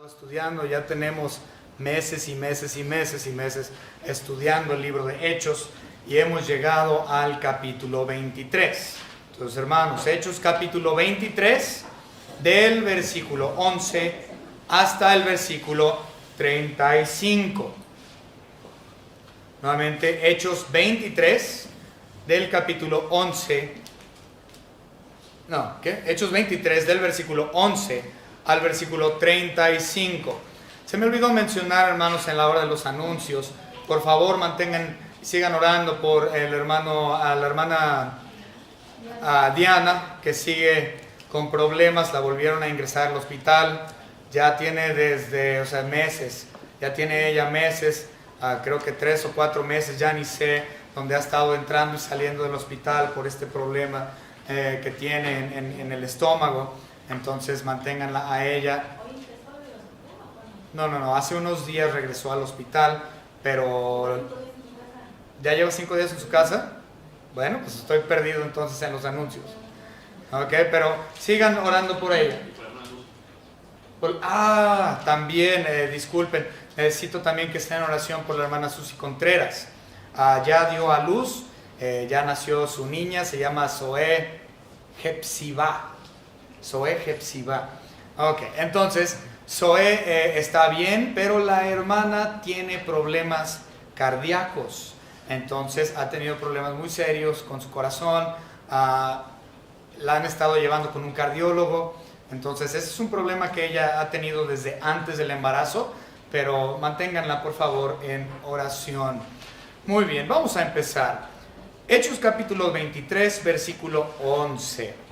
Estudiando, ya tenemos meses y meses y meses y meses estudiando el libro de Hechos y hemos llegado al capítulo 23. Entonces, hermanos, Hechos capítulo 23 del versículo 11 hasta el versículo 35. Nuevamente, Hechos 23 del capítulo 11. Hechos 23 del versículo 11 al versículo 35. Se me olvidó mencionar, hermanos, en la hora de los anuncios, por favor sigan orando por la hermana Diana, que sigue con problemas. La volvieron a ingresar al hospital, ya tiene meses, ya tiene ella meses, creo que 3 o 4 meses, ya ni sé, donde ha estado entrando y saliendo del hospital por este problema que tiene en el estómago. Entonces manténganla a ella. No, hace unos días regresó al hospital, pero ¿ya lleva 5 días en su casa? Bueno, pues estoy perdido entonces en los anuncios. Ok, pero sigan orando por ella. También, disculpen, necesito también que estén en oración por la hermana Susi Contreras. Ya dio a luz, ya nació su niña, se llama Zoe Hepzibah. Ok, entonces Zoe está bien, pero la hermana tiene problemas cardíacos. Entonces ha tenido problemas muy serios con su corazón. La han estado llevando con un cardiólogo. Entonces ese es un problema que ella ha tenido desde antes del embarazo, pero manténganla por favor en oración. Muy bien, vamos a empezar. Hechos capítulo 23, versículo 11.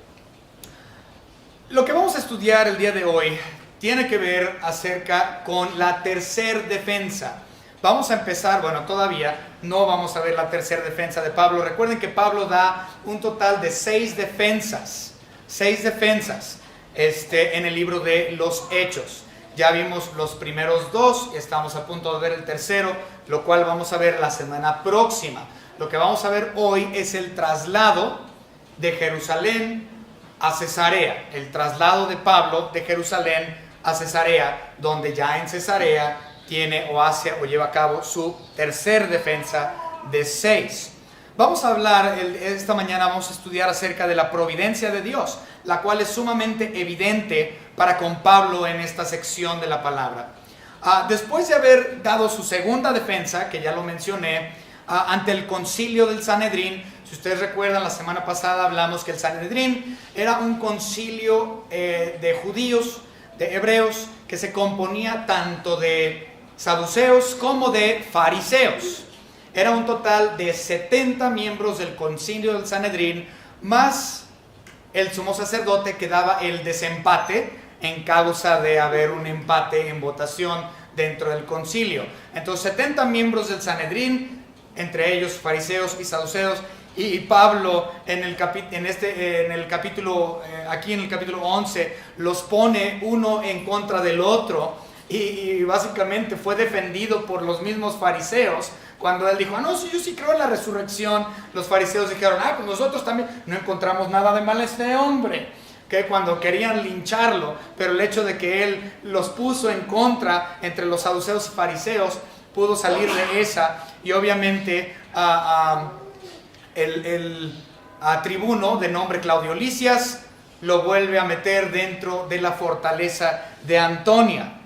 Lo que vamos a estudiar el día de hoy tiene que ver acerca con la tercer defensa. Vamos a empezar, todavía no vamos a ver la tercera defensa de Pablo. Recuerden que Pablo da un total de 6 defensas. 6 defensas en el libro de los Hechos. Ya vimos los primeros 2, estamos a punto de ver el tercero, lo cual vamos a ver la semana próxima. Lo que vamos a ver hoy es el traslado de Jerusalén a Cesarea, el traslado de Pablo de Jerusalén a Cesarea, donde ya en Cesarea tiene o hace o lleva a cabo su tercer defensa de 6. Vamos a hablar, esta mañana vamos a estudiar acerca de la providencia de Dios, la cual es sumamente evidente para con Pablo en esta sección de la palabra. Después de haber dado su segunda defensa, que ya lo mencioné, ante el concilio del Sanedrín. Si ustedes recuerdan, la semana pasada hablamos que el Sanedrín era un concilio de judíos, de hebreos, que se componía tanto de saduceos como de fariseos. Era un total de 70 miembros del concilio del Sanedrín, más el sumo sacerdote que daba el desempate en causa de haber un empate en votación dentro del concilio. Entonces 70 miembros del Sanedrín, entre ellos fariseos y saduceos, y Pablo en el capítulo 11 los pone uno en contra del otro, y básicamente fue defendido por los mismos fariseos. Cuando él dijo, no, yo sí creo en la resurrección, los fariseos dijeron, pues nosotros también no encontramos nada de mal a este hombre. Que cuando querían lincharlo, pero el hecho de que él los puso en contra entre los saduceos y fariseos, pudo salir de esa. Y obviamente el tribuno de nombre Claudio Lisias lo vuelve a meter dentro de la fortaleza de Antonia.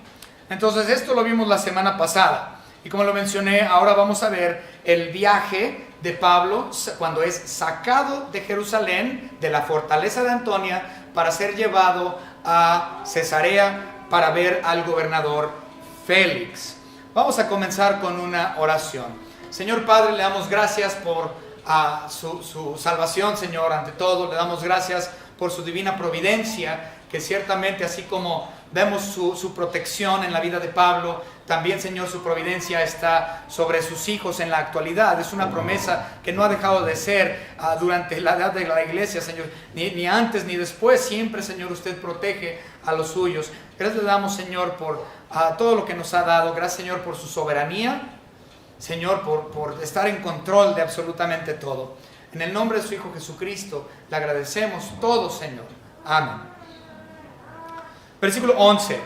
Entonces esto lo vimos la semana pasada. Y como lo mencioné, ahora vamos a ver el viaje de Pablo cuando es sacado de Jerusalén, de la fortaleza de Antonia, para ser llevado a Cesarea para ver al gobernador Félix. Vamos a comenzar con una oración. Señor Padre, le damos gracias por su salvación, Señor. Ante todo, le damos gracias por su divina providencia, que ciertamente, así como vemos su protección en la vida de Pablo, también, Señor, su providencia está sobre sus hijos en la actualidad. Es una promesa que no ha dejado de ser durante la edad de la iglesia, Señor, ni antes ni después. Siempre, Señor, usted protege a los suyos. Gracias le damos, Señor, por todo lo que nos ha dado. Gracias, Señor, por su soberanía, Señor, por estar en control de absolutamente todo. En el nombre de su Hijo Jesucristo le agradecemos todo, Señor. Amén. Versículo 11.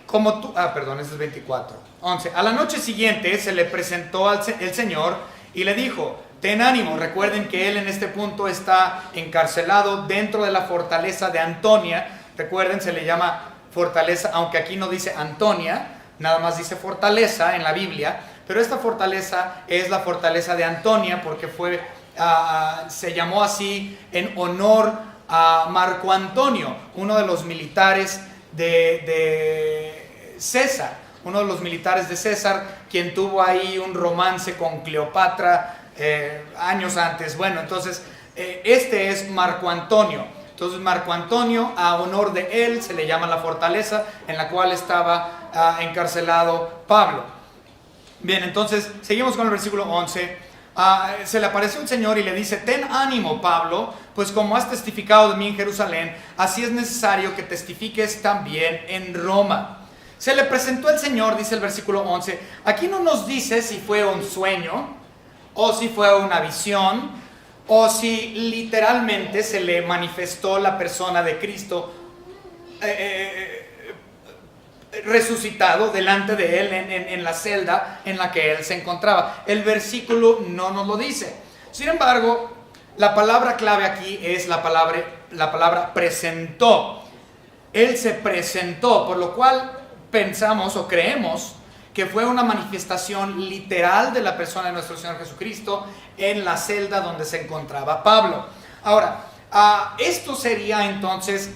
como tú, perdón, ese es 24, 11. A la noche siguiente se le presentó el Señor y le dijo: ten ánimo. Recuerden que él en este punto está encarcelado dentro de la fortaleza de Antonia. Recuerden, se le llama fortaleza, aunque aquí no dice Antonia, nada más dice fortaleza en la Biblia, pero esta fortaleza es la fortaleza de Antonia porque se llamó así en honor a Marco Antonio, uno de los militares de César, quien tuvo ahí un romance con Cleopatra años antes. Bueno, entonces este es Marco Antonio. Entonces Marco Antonio, a honor de él, se le llama la fortaleza en la cual estaba encarcelado Pablo. Bien, entonces seguimos con el versículo 11. Se le apareció el Señor y le dice: ten ánimo, Pablo, pues como has testificado de mí en Jerusalén, así es necesario que testifiques también en Roma. Se le presentó el Señor, dice el versículo 11. Aquí no nos dice si fue un sueño o si fue una visión, o si literalmente se le manifestó la persona de Cristo resucitado delante de él en la celda en la que él se encontraba. El versículo no nos lo dice. Sin embargo, la palabra clave aquí es la palabra presentó. Él se presentó, por lo cual pensamos o creemos que fue una manifestación literal de la persona de nuestro Señor Jesucristo en la celda donde se encontraba Pablo. Ahora, esto sería entonces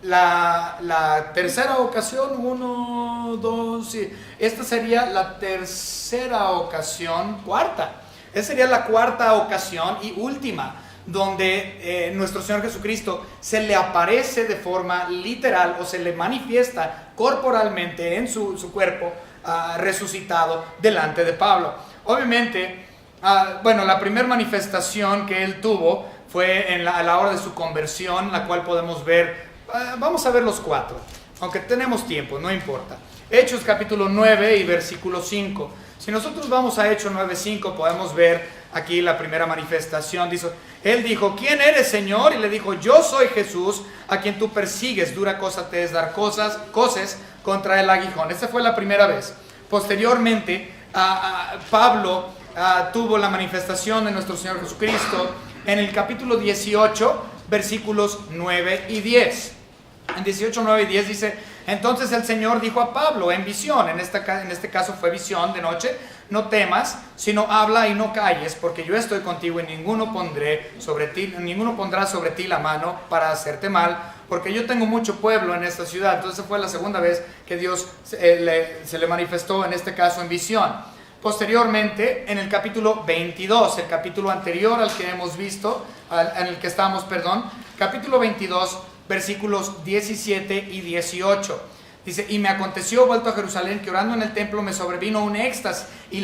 la tercera ocasión. 1, 2, sí. Esta sería la tercera ocasión, cuarta. Esta sería la cuarta ocasión y última donde nuestro Señor Jesucristo se le aparece de forma literal o se le manifiesta corporalmente en su cuerpo resucitado delante de Pablo. Obviamente, la primera manifestación que él tuvo fue a la hora de su conversión, la cual podemos ver. Vamos a ver los 4, aunque tenemos tiempo, no importa. Hechos capítulo 9 y versículo 5. Si nosotros vamos a Hechos 9:5, podemos ver aquí la primera manifestación. Él dijo: ¿quién eres, Señor? Y le dijo: yo soy Jesús, a quien tú persigues. Dura cosa te es dar coces contra el aguijón. Esta fue la primera vez. Posteriormente, Pablo tuvo la manifestación de nuestro Señor Jesucristo en el capítulo 18, versículos 9 y 10. En 18, 9 y 10 dice: entonces el Señor dijo a Pablo en visión, en este caso fue visión de noche: no temas, sino habla y no calles, porque yo estoy contigo y ninguno pondrá sobre ti la mano para hacerte mal, porque yo tengo mucho pueblo en esta ciudad. Entonces fue la segunda vez que Dios se le manifestó, en este caso en visión. Posteriormente, en el capítulo 22, el capítulo anterior al que hemos visto, en el que estamos, capítulo 22, versículos 17 y 18. Dice: y me aconteció, vuelto a Jerusalén, que orando en el templo me sobrevino un éxtasis, y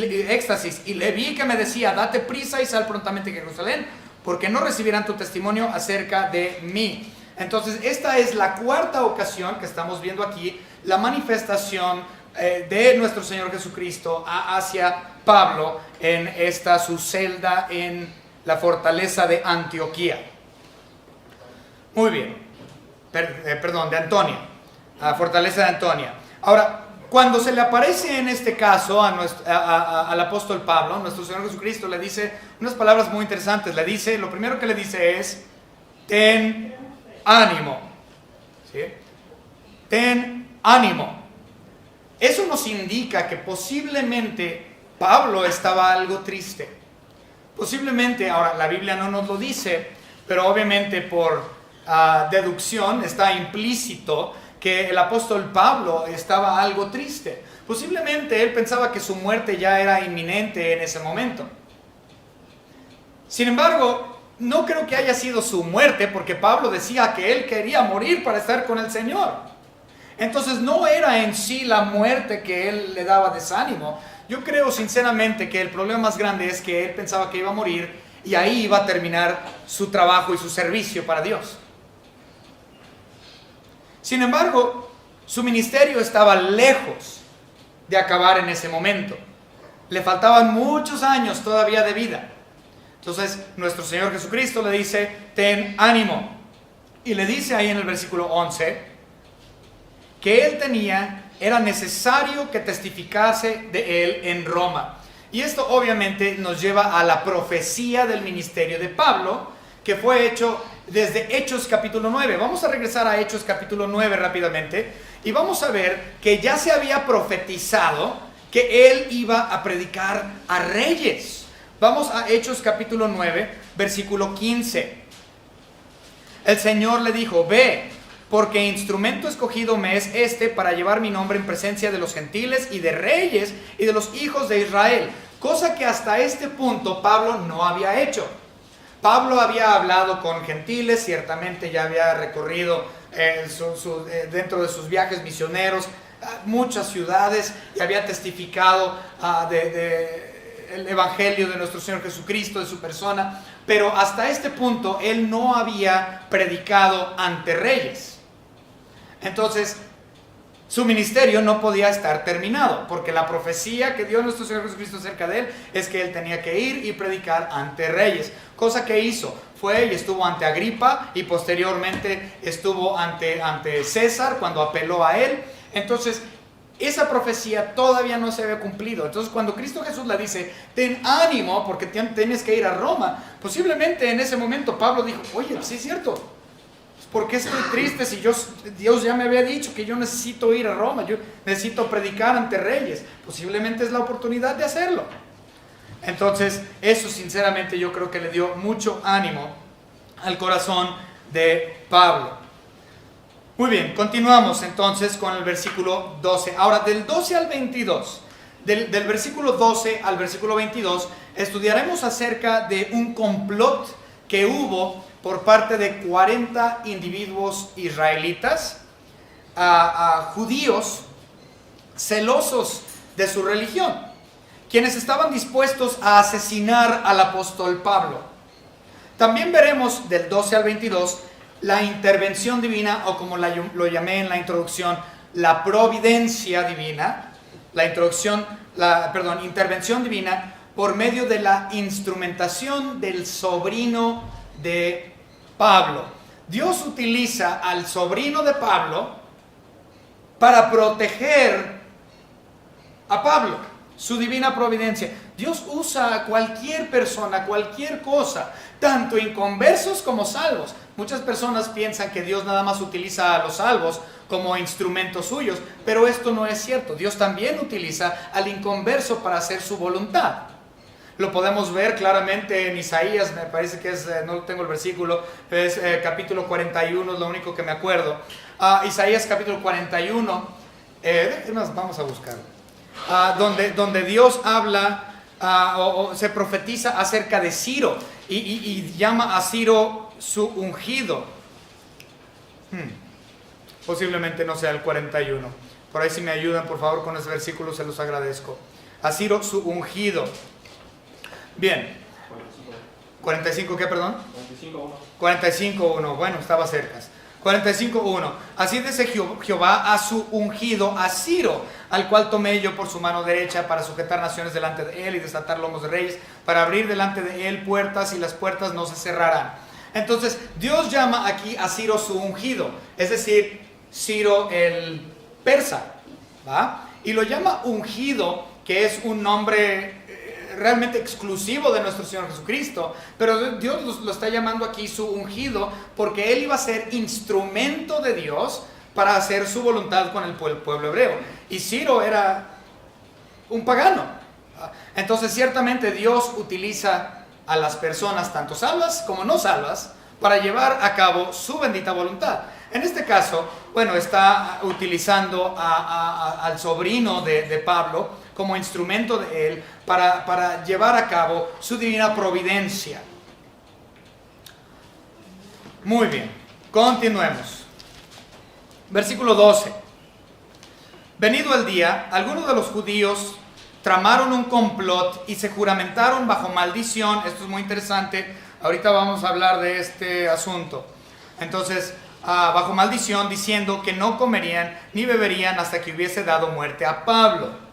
le vi que me decía: date prisa y sal prontamente a Jerusalén, porque no recibirán tu testimonio acerca de mí. Entonces, esta es la cuarta ocasión que estamos viendo aquí, la manifestación de nuestro Señor Jesucristo hacia Pablo en su celda en la fortaleza de Antioquía. Muy bien, de Antonia, la fortaleza de Antonia. Ahora, cuando se le aparece en este caso al apóstol Pablo, nuestro Señor Jesucristo le dice unas palabras muy interesantes. Lo primero que le dice es: ten ánimo. ¿Sí? Ten ánimo. Eso nos indica que posiblemente Pablo estaba algo triste. Posiblemente, ahora la Biblia no nos lo dice, pero obviamente por deducción está implícito que el apóstol Pablo estaba algo triste. Posiblemente él pensaba que su muerte ya era inminente en ese momento. Sin embargo, no creo que haya sido su muerte, porque Pablo decía que él quería morir para estar con el Señor. Entonces no era en sí la muerte que él le daba desánimo. Yo creo sinceramente que el problema más grande es que él pensaba que iba a morir y ahí iba a terminar su trabajo y su servicio para Dios. Sin embargo, su ministerio estaba lejos de acabar en ese momento. Le faltaban muchos años todavía de vida. Entonces nuestro Señor Jesucristo le dice: ten ánimo. Y le dice ahí en el versículo 11: que él tenía, era necesario que testificase de él en Roma. Y esto obviamente nos lleva a la profecía del ministerio de Pablo, que fue hecho desde Hechos capítulo 9. Vamos a regresar a Hechos capítulo 9 rápidamente y vamos a ver que ya se había profetizado que él iba a predicar a reyes. Vamos a Hechos capítulo 9, versículo 15. El Señor le dijo: ve, porque instrumento escogido me es este para llevar mi nombre en presencia de los gentiles y de reyes y de los hijos de Israel. Cosa que hasta este punto Pablo no había hecho. Pablo había hablado con gentiles, ciertamente ya había recorrido dentro de sus viajes misioneros muchas ciudades y había testificado el evangelio de nuestro Señor Jesucristo, de su persona, pero hasta este punto él no había predicado ante reyes. Entonces su ministerio no podía estar terminado, porque la profecía que dio nuestro Señor Jesucristo acerca de él es que él tenía que ir y predicar ante reyes. Cosa que hizo, fue y estuvo ante Agripa y posteriormente estuvo ante César cuando apeló a él. Entonces esa profecía todavía no se había cumplido. Entonces cuando Cristo Jesús le dice: ten ánimo porque tienes que ir a Roma, posiblemente en ese momento Pablo dijo: oye, sí es cierto, ¿por qué estoy triste si Dios ya me había dicho que yo necesito ir a Roma? Yo necesito predicar ante reyes. Posiblemente es la oportunidad de hacerlo. Entonces, eso sinceramente yo creo que le dio mucho ánimo al corazón de Pablo. Muy bien, continuamos entonces con el versículo 12. Ahora, del 12 al 22, del versículo 12 al versículo 22, estudiaremos acerca de un complot que hubo por parte de 40 individuos israelitas, judíos celosos de su religión, quienes estaban dispuestos a asesinar al apóstol Pablo. También veremos del 12 al 22 la intervención divina, o como lo llamé en la introducción, la providencia divina, intervención divina por medio de la instrumentación del sobrino de Pablo. Dios utiliza al sobrino de Pablo para proteger a Pablo, su divina providencia. Dios usa a cualquier persona, cualquier cosa, tanto inconversos como salvos. Muchas personas piensan que Dios nada más utiliza a los salvos como instrumentos suyos, pero esto no es cierto. Dios también utiliza al inconverso para hacer su voluntad. Lo podemos ver claramente en Isaías, me parece que no tengo el versículo, es capítulo 41, es lo único que me acuerdo. Isaías capítulo 41, vamos a buscarlo. Donde Dios habla o se profetiza acerca de Ciro y llama a Ciro su ungido. Posiblemente no sea el 41. Por ahí si me ayudan por favor con ese versículo se los agradezco. A Ciro su ungido. Bien. 45, ¿qué, perdón? 45:1. Bueno, estaba cerca. 45:1. Así dice Jehová a su ungido, a Ciro, al cual tomé yo por su mano derecha para sujetar naciones delante de él y desatar lomos de reyes, para abrir delante de él puertas y las puertas no se cerrarán. Entonces, Dios llama aquí a Ciro su ungido, es decir, Ciro el persa, ¿va? Y lo llama ungido, que es un nombre realmente exclusivo de nuestro Señor Jesucristo, pero Dios lo está llamando aquí su ungido porque él iba a ser instrumento de Dios para hacer su voluntad con el pueblo hebreo, y Ciro era un pagano. Entonces ciertamente Dios utiliza a las personas, tanto salvas como no salvas, para llevar a cabo su bendita voluntad. En este caso, bueno, está utilizando al sobrino de Pablo como instrumento de él para llevar a cabo su divina providencia. Muy bien, continuemos. Versículo 12. Venido el día, algunos de los judíos tramaron un complot y se juramentaron bajo maldición. Esto es muy interesante, ahorita vamos a hablar de este asunto. Entonces, bajo maldición, diciendo que no comerían ni beberían hasta que hubiese dado muerte a Pablo.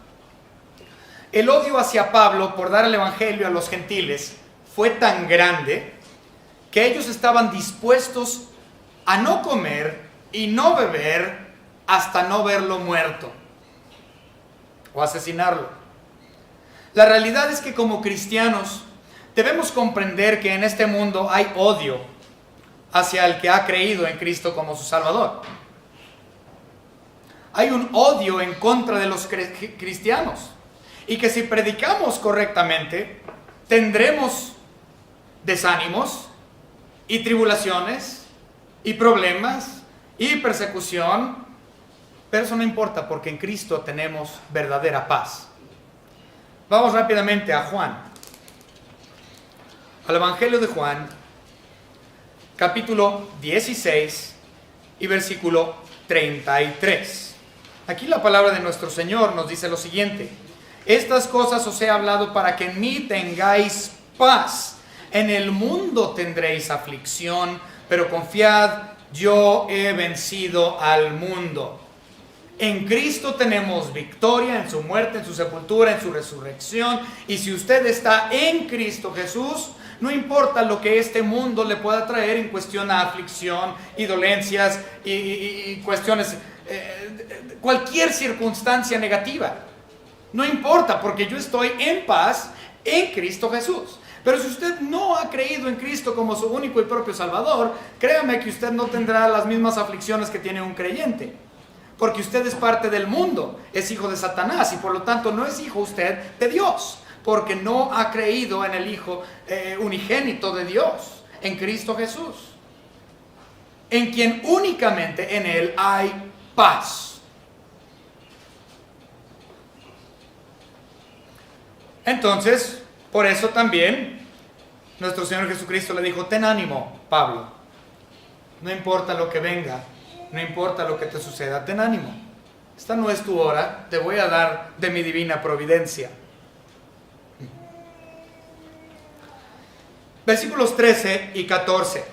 El odio hacia Pablo por dar el evangelio a los gentiles fue tan grande que ellos estaban dispuestos a no comer y no beber hasta no verlo muerto o asesinarlo. La realidad es que como cristianos debemos comprender que en este mundo hay odio hacia el que ha creído en Cristo como su Salvador. Hay un odio en contra de los cristianos. Y que si predicamos correctamente, tendremos desánimos y tribulaciones y problemas y persecución. Pero eso no importa, porque en Cristo tenemos verdadera paz. Vamos rápidamente a Juan. Al Evangelio de Juan, capítulo 16 y versículo 33. Aquí la palabra de nuestro Señor nos dice lo siguiente: estas cosas os he hablado para que en mí tengáis paz. En el mundo tendréis aflicción, pero confiad, yo he vencido al mundo. En Cristo tenemos victoria, en su muerte, en su sepultura, en su resurrección. Y si usted está en Cristo Jesús, no importa lo que este mundo le pueda traer en cuestión a aflicción y dolencias y cuestiones, cualquier circunstancia negativa. No importa, porque yo estoy en paz en Cristo Jesús. Pero si usted no ha creído en Cristo como su único y propio Salvador, créame que usted no tendrá las mismas aflicciones que tiene un creyente. Porque usted es parte del mundo, es hijo de Satanás y por lo tanto no es hijo usted de Dios. Porque no ha creído en el Hijo unigénito de Dios, en Cristo Jesús. En quien únicamente en Él hay paz. Entonces, por eso también nuestro Señor Jesucristo le dijo: ten ánimo, Pablo. No importa lo que venga, no importa lo que te suceda, ten ánimo. Esta no es tu hora, te voy a dar de mi divina providencia. Versículos 13 y 14.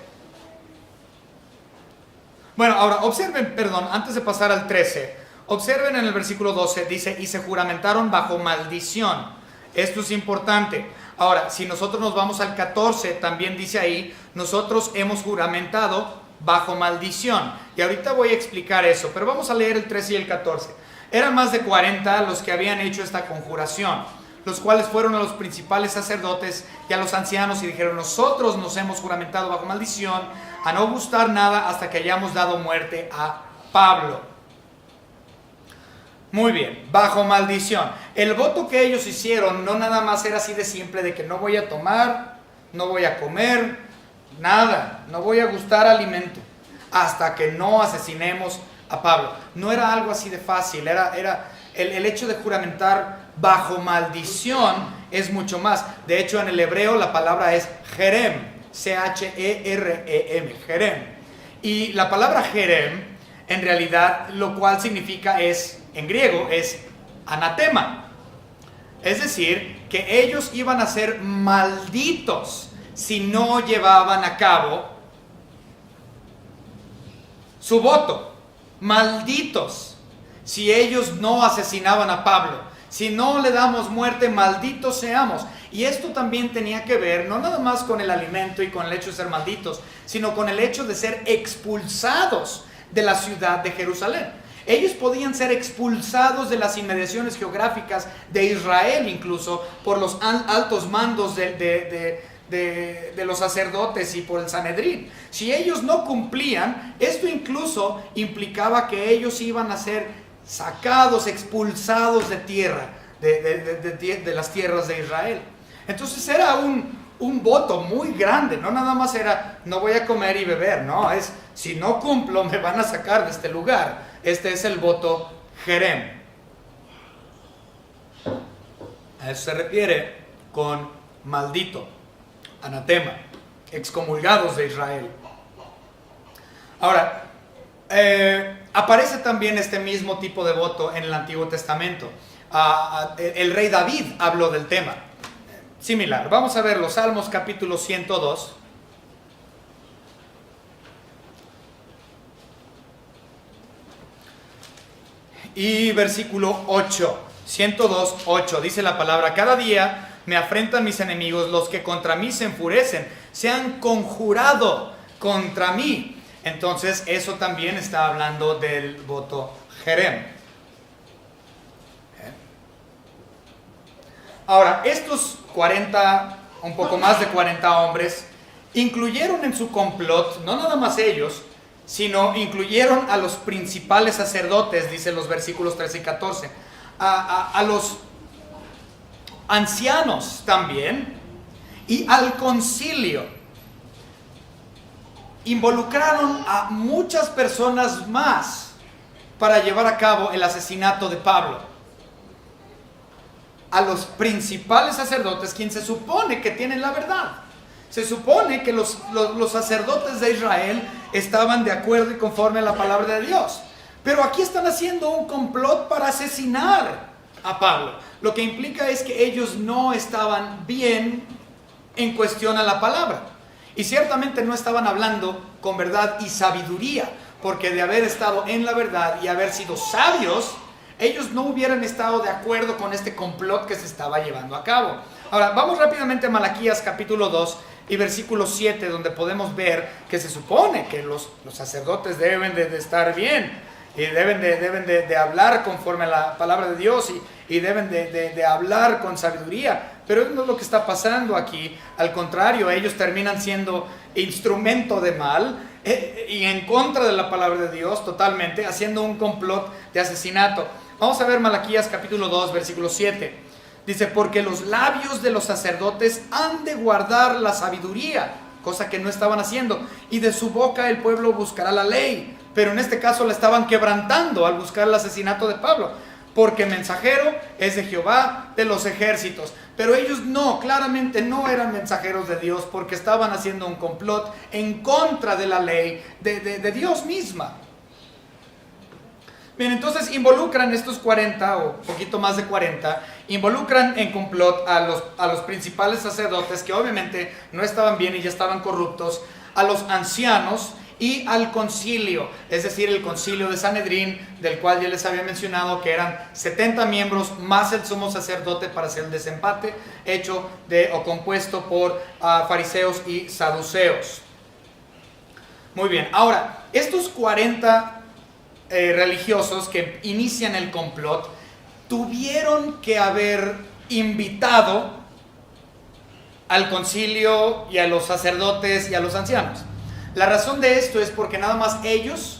Bueno, ahora observen, antes de pasar al 13, observen en el versículo 12, dice: y se juramentaron bajo maldición. Esto es importante. Ahora, si nosotros nos vamos al 14, también dice ahí: nosotros hemos juramentado bajo maldición. Y ahorita voy a explicar eso, pero vamos a leer el 13 y el 14. Eran más de 40 los que habían hecho esta conjuración, los cuales fueron a los principales sacerdotes y a los ancianos y dijeron: nosotros nos hemos juramentado bajo maldición a no gustar nada hasta que hayamos dado muerte a Pablo. Muy bien, bajo maldición. El voto que ellos hicieron no nada más era así de simple, de que no voy a tomar, no voy a comer, nada, no voy a gustar alimento hasta que no asesinemos a Pablo. No era algo así de fácil, era el hecho de juramentar bajo maldición es mucho más. De hecho, en el hebreo la palabra es jerem, C-H-E-R-E-M, jerem. Y la palabra jerem, en realidad, lo cual significa en griego, es anatema. Es decir, que ellos iban a ser malditos si no llevaban a cabo su voto. Malditos si ellos no asesinaban a Pablo. Si no le damos muerte, malditos seamos. Y esto también tenía que ver no nada más con el alimento y con el hecho de ser malditos, sino con el hecho de ser expulsados de la ciudad de Jerusalén. Ellos podían ser expulsados de las inmediaciones geográficas de Israel, incluso por los altos mandos de los sacerdotes y por el Sanedrín. Si ellos no cumplían, esto incluso implicaba que ellos iban a ser sacados, expulsados de tierra, de las tierras de Israel. Entonces era un voto muy grande. No nada más era: no voy a comer y beber. No, es: si no cumplo me van a sacar de este lugar. Este es el voto jerem. A eso se refiere con maldito, anatema, excomulgados de Israel. Ahora, aparece también este mismo tipo de voto en el Antiguo Testamento. El rey David habló del tema similar. Vamos a ver los Salmos capítulo 102. Y versículo 8, 102, 8, dice la palabra: cada día me afrentan mis enemigos, los que contra mí se enfurecen, se han conjurado contra mí. Entonces eso también está hablando del voto Jerem. Ahora, estos 40, un poco más de 40 hombres, incluyeron en su complot, no nada más ellos, sino incluyeron a los principales sacerdotes, dicen los versículos 13 y 14, a los ancianos también, y al concilio. Involucraron a muchas personas más para llevar a cabo el asesinato de Pablo. A los principales sacerdotes, quien se supone que tienen la verdad. Se supone que los sacerdotes de Israel estaban de acuerdo y conforme a la palabra de Dios. Pero aquí están haciendo un complot para asesinar a Pablo. Lo que implica es que ellos no estaban bien en cuestión a la palabra. Y ciertamente no estaban hablando con verdad y sabiduría, porque de haber estado en la verdad y haber sido sabios, ellos no hubieran estado de acuerdo con este complot que se estaba llevando a cabo. Ahora, vamos rápidamente a Malaquías capítulo 2 y versículo 7, donde podemos ver que se supone que los sacerdotes deben de estar bien, y deben de hablar conforme a la palabra de Dios, y deben de hablar con sabiduría. Pero eso no es lo que está pasando aquí. Al contrario, ellos terminan siendo instrumento de mal y en contra de la palabra de Dios totalmente, haciendo un complot de asesinato. Vamos a ver Malaquías capítulo 2, versículo 7. Dice, porque los labios de los sacerdotes han de guardar la sabiduría, cosa que no estaban haciendo, y de su boca el pueblo buscará la ley. Pero en este caso la estaban quebrantando al buscar el asesinato de Pablo, porque mensajero es de Jehová de los ejércitos. Pero ellos no, claramente no eran mensajeros de Dios, porque estaban haciendo un complot en contra de la ley de Dios misma. Bien, entonces involucran estos 40 o poquito más de 40, involucran en complot a los principales sacerdotes, que obviamente no estaban bien y ya estaban corruptos, a los ancianos y al concilio, es decir, el concilio de Sanedrín, del cual ya les había mencionado que eran 70 miembros más el sumo sacerdote para hacer el desempate, hecho o compuesto por fariseos y saduceos. Muy bien, ahora, estos 40 religiosos que inician el complot tuvieron que haber invitado al concilio y a los sacerdotes y a los ancianos. La razón de esto es porque nada más ellos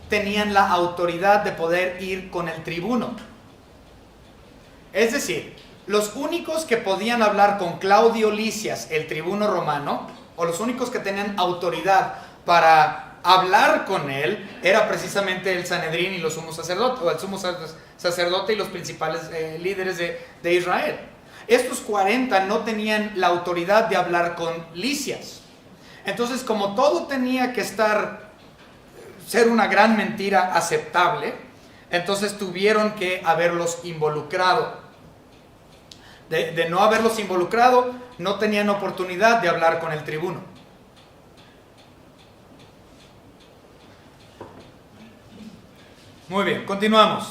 tenían la autoridad de poder ir con el tribuno. Es decir, los únicos que podían hablar con Claudio Lisias, el tribuno romano, o los únicos que tenían autoridad para hablar con él, era precisamente el Sanedrín y los sumos sacerdotes, o el sumo sacerdote y los principales líderes de Israel. Estos 40 no tenían la autoridad de hablar con Lisias. Entonces, como todo tenía que ser una gran mentira aceptable, entonces tuvieron que haberlos involucrado. De no haberlos involucrado, no tenían oportunidad de hablar con el tribuno. Muy bien, continuamos.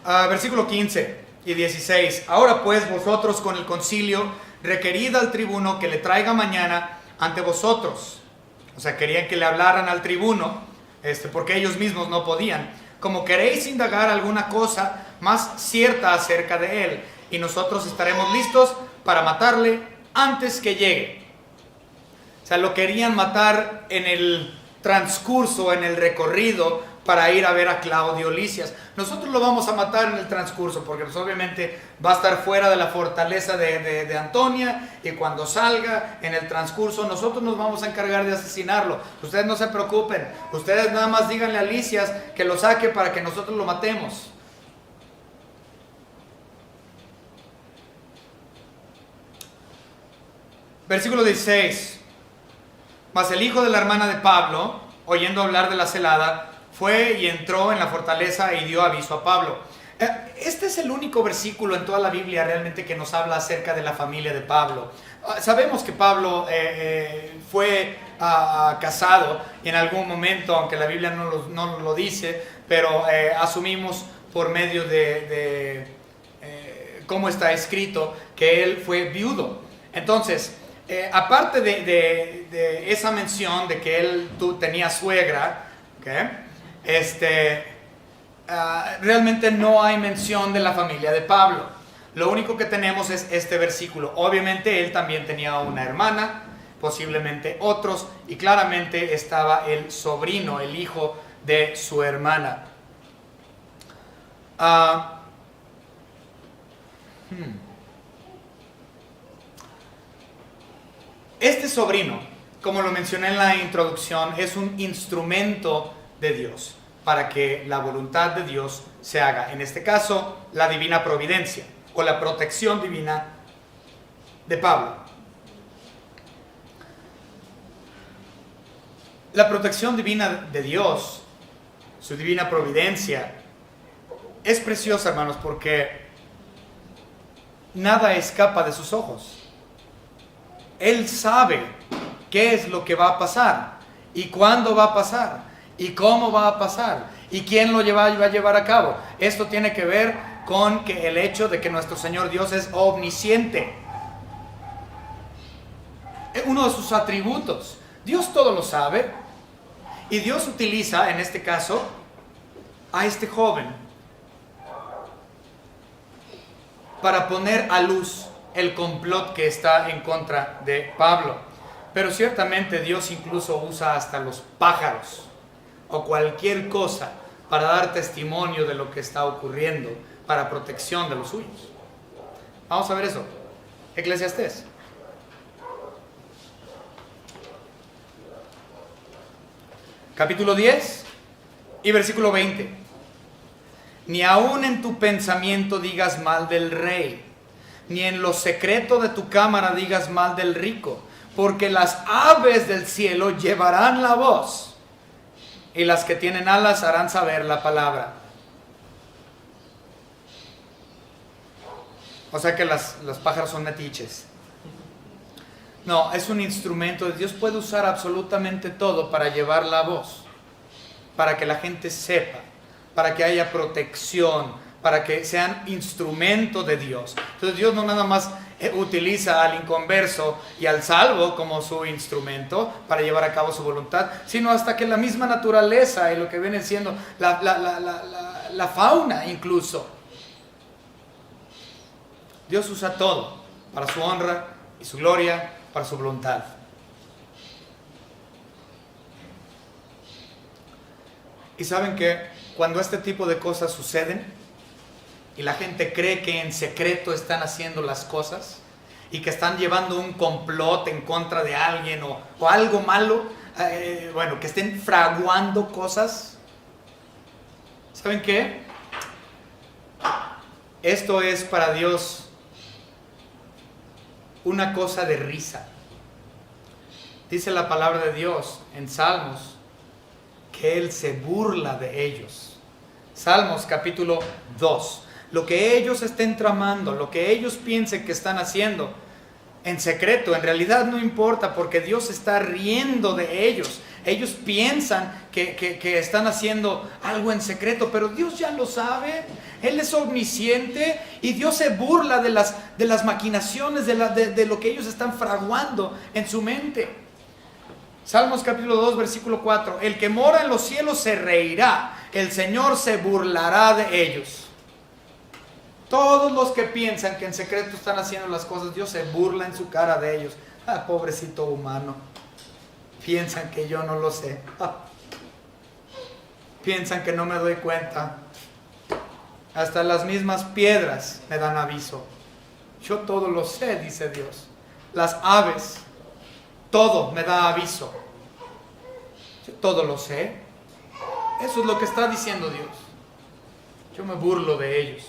Versículo 15 y 16. Ahora pues vosotros con el concilio requerid al tribuno que le traiga mañana ante vosotros. O sea, querían que le hablaran al tribuno, porque ellos mismos no podían. Como queréis indagar alguna cosa más cierta acerca de él, y nosotros estaremos listos para matarle antes que llegue. O sea, lo querían matar en el transcurso, en el recorrido, para ir a ver a Claudio Lisias. Nosotros lo vamos a matar en el transcurso, porque pues, obviamente va a estar fuera de la fortaleza de Antonia, y cuando salga en el transcurso nosotros nos vamos a encargar de asesinarlo. Ustedes no se preocupen, ustedes nada más díganle a Lisias que lo saque para que nosotros lo matemos. Versículo 16. Mas el hijo de la hermana de Pablo, oyendo hablar de la celada, fue y entró en la fortaleza y dio aviso a Pablo. Este es el único versículo en toda la Biblia realmente que nos habla acerca de la familia de Pablo. Sabemos que Pablo fue casado en algún momento, aunque la Biblia no lo dice, pero asumimos por medio de cómo está escrito que él fue viudo. Entonces, aparte de esa mención de que tú tenías suegra, ¿okay? Realmente no hay mención de la familia de Pablo. Lo único que tenemos es este versículo. Obviamente él también tenía una hermana, posiblemente otros, y claramente estaba el sobrino, el hijo de su hermana. Este sobrino, como lo mencioné en la introducción, es un instrumento de Dios para que la voluntad de Dios se haga. En este caso, la divina providencia o la protección divina de Pablo. La protección divina de Dios, su divina providencia, es preciosa, hermanos, porque nada escapa de sus ojos. Él sabe qué es lo que va a pasar, y cuándo va a pasar, y cómo va a pasar, y quién lo va a llevar a cabo. Esto tiene que ver con que el hecho de que nuestro Señor Dios es omnisciente. Es uno de sus atributos. Dios todo lo sabe, y Dios utiliza, en este caso, a este joven para poner a luz el complot que está en contra de Pablo. Pero ciertamente Dios incluso usa hasta los pájaros o cualquier cosa para dar testimonio de lo que está ocurriendo, para protección de los suyos. Vamos a ver eso. Eclesiastés. Capítulo 10 y versículo 20. Ni aun en tu pensamiento digas mal del rey, ni en lo secreto de tu cámara digas mal del rico, porque las aves del cielo llevarán la voz, y las que tienen alas harán saber la palabra. O sea que los pájaros son metiches. No, es un instrumento. Dios puede usar absolutamente todo para llevar la voz, para que la gente sepa, para que haya protección, para que sean instrumento de Dios. Entonces Dios no nada más utiliza al inconverso y al salvo como su instrumento para llevar a cabo su voluntad, sino hasta que la misma naturaleza y lo que viene siendo la fauna incluso. Dios usa todo para su honra y su gloria, para su voluntad. Y saben que cuando este tipo de cosas suceden y la gente cree que en secreto están haciendo las cosas y que están llevando un complot en contra de alguien o algo malo, que estén fraguando cosas, ¿saben qué? Esto es para Dios una cosa de risa. Dice la palabra de Dios en Salmos que Él se burla de ellos. Salmos capítulo 2. Lo que ellos estén tramando, lo que ellos piensen que están haciendo en secreto, en realidad no importa, porque Dios está riendo de ellos. Ellos piensan que están haciendo algo en secreto, pero Dios ya lo sabe. Él es omnisciente y Dios se burla de las maquinaciones, de lo que ellos están fraguando en su mente. Salmos capítulo 2, versículo 4. El que mora en los cielos se reirá, el Señor se burlará de ellos. Todos los que piensan que en secreto están haciendo las cosas, Dios se burla en su cara de ellos. Ah, pobrecito humano. Piensan que yo no lo sé. Piensan que no me doy cuenta. Hasta las mismas piedras me dan aviso. Yo todo lo sé, dice Dios. Las aves, todo me da aviso. Yo todo lo sé. Eso es lo que está diciendo Dios. Yo me burlo de ellos.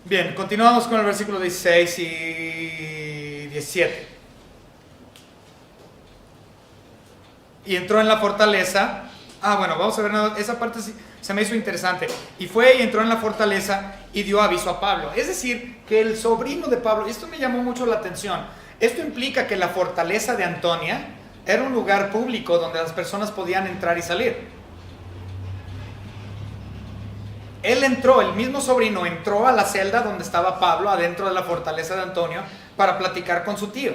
Bien, continuamos con el versículo 16 y 17. Y entró en la fortaleza. Vamos a ver, esa parte se me hizo interesante. Y fue y entró en la fortaleza y dio aviso a Pablo. Es decir, que el sobrino de Pablo, esto me llamó mucho la atención. Esto implica que la fortaleza de Antonia era un lugar público donde las personas podían entrar y salir. él entró, el mismo sobrino entró a la celda donde estaba Pablo, adentro de la fortaleza de Antonio, para platicar con su tío.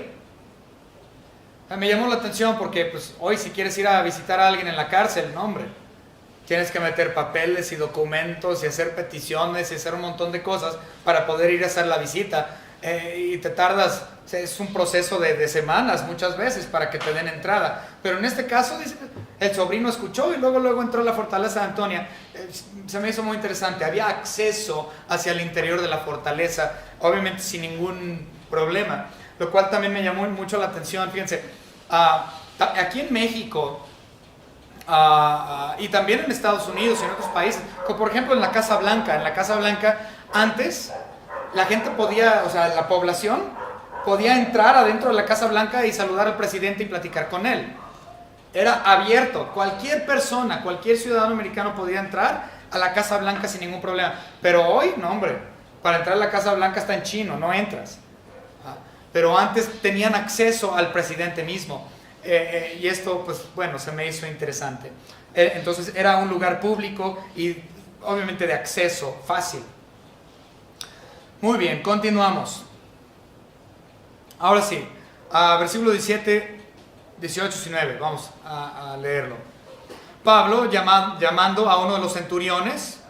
Me llamó la atención porque pues, hoy si quieres ir a visitar a alguien en la cárcel, no hombre, tienes que meter papeles y documentos y hacer peticiones y hacer un montón de cosas para poder ir a hacer la visita. Y te tardas, es un proceso de semanas muchas veces para que te den entrada. Pero en este caso, dice, el sobrino escuchó y luego entró a la fortaleza de Antonia. Se me hizo muy interesante, había acceso hacia el interior de la fortaleza, obviamente sin ningún problema, lo cual también me llamó mucho la atención. Fíjense, aquí en México y también en Estados Unidos y en otros países, como por ejemplo en la Casa Blanca antes la gente podía, o sea, la población podía entrar adentro de la Casa Blanca y saludar al presidente y platicar con él. Era abierto, cualquier persona, cualquier ciudadano americano podía entrar a la Casa Blanca sin ningún problema. Pero hoy, no hombre, para entrar a la Casa Blanca está en chino, no entras. Pero antes tenían acceso al presidente mismo. Y esto, pues bueno, se me hizo interesante. Entonces era un lugar público y obviamente de acceso fácil. Muy bien, continuamos. Ahora sí, versículo 17, 18, 19, vamos a leerlo. Pablo, llamando a uno de los centuriones,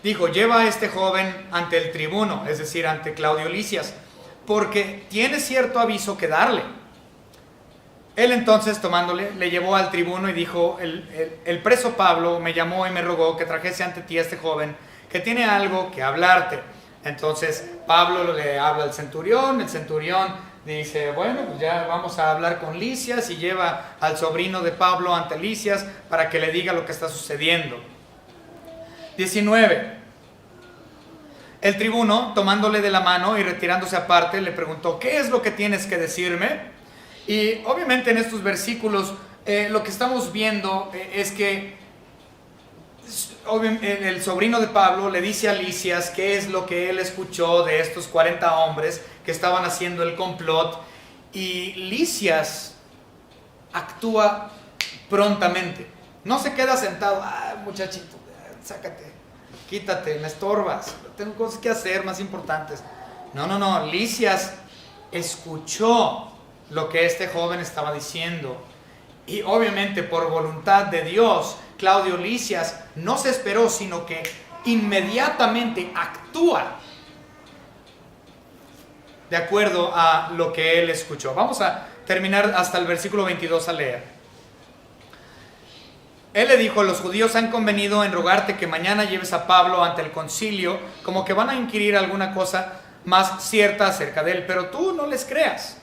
dijo: lleva a este joven ante el tribuno, es decir, ante Claudio Lisias, porque tiene cierto aviso que darle. Él entonces, tomándole, le llevó al tribuno y dijo: el preso Pablo me llamó y me rogó que trajese ante ti a este joven, que tiene algo que hablarte. Entonces Pablo le habla al centurión, el centurión dice: bueno, pues ya vamos a hablar con Lisias, y lleva al sobrino de Pablo ante Lisias para que le diga lo que está sucediendo. 19. El tribuno, tomándole de la mano y retirándose aparte, le preguntó: ¿qué es lo que tienes que decirme? Y obviamente en estos versículos lo que estamos viendo es que el sobrino de Pablo le dice a Lisias qué es lo que él escuchó de estos 40 hombres que estaban haciendo el complot, y Lisias actúa prontamente. No se queda sentado: muchachito, sácate, quítate, me estorbas, tengo cosas que hacer más importantes. No, Lisias escuchó lo que este joven estaba diciendo, y obviamente por voluntad de Dios, Claudio Lisias no se esperó, sino que inmediatamente actúa de acuerdo a lo que él escuchó. Vamos a terminar hasta el versículo 22 a leer. Él le dijo: los judíos han convenido en rogarte que mañana lleves a Pablo ante el concilio, como que van a inquirir alguna cosa más cierta acerca de él, pero tú no les creas,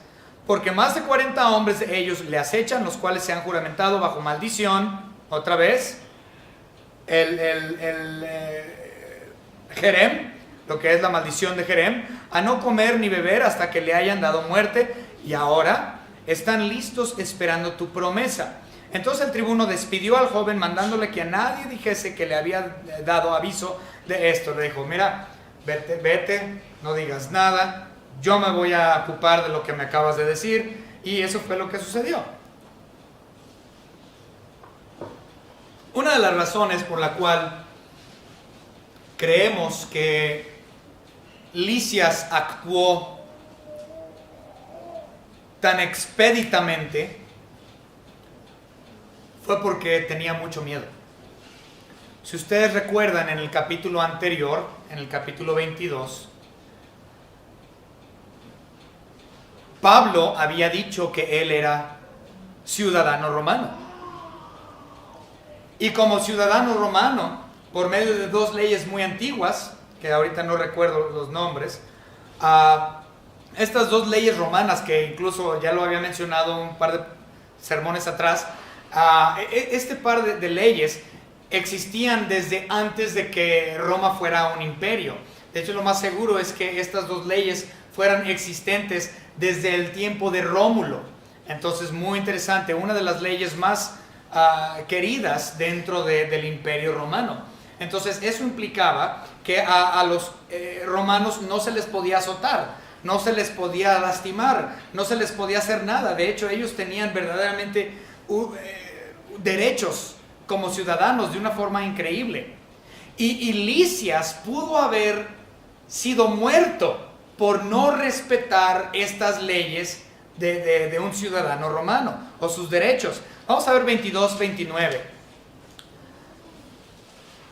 porque más de 40 hombres de ellos le acechan, los cuales se han juramentado bajo maldición. Otra vez, Jerem, lo que es la maldición de Jerem, a no comer ni beber hasta que le hayan dado muerte, y ahora están listos esperando tu promesa. Entonces el tribuno despidió al joven, mandándole que a nadie dijese que le había dado aviso de esto. Le dijo: mira, vete, no digas nada, yo me voy a ocupar de lo que me acabas de decir. Y eso fue lo que sucedió. Una de las razones por la cual creemos que Lisias actuó tan expeditamente fue porque tenía mucho miedo. Si ustedes recuerdan, en el capítulo anterior, en el capítulo 22, Pablo había dicho que él era ciudadano romano. Y como ciudadano romano, por medio de dos leyes muy antiguas, que ahorita no recuerdo los nombres, estas dos leyes romanas, que incluso ya lo había mencionado un par de sermones atrás, este par de leyes existían desde antes de que Roma fuera un imperio. De hecho, lo más seguro es que estas dos leyes fueran existentes desde el tiempo de Rómulo. Entonces, muy interesante, una de las leyes más queridas dentro del imperio romano. Entonces eso implicaba que a los romanos no se les podía azotar, no se les podía lastimar, no se les podía hacer nada. De hecho, ellos tenían verdaderamente derechos como ciudadanos de una forma increíble. Y Lisias pudo haber sido muerto por no respetar estas leyes de un ciudadano romano o sus derechos. Vamos a ver 22, 29.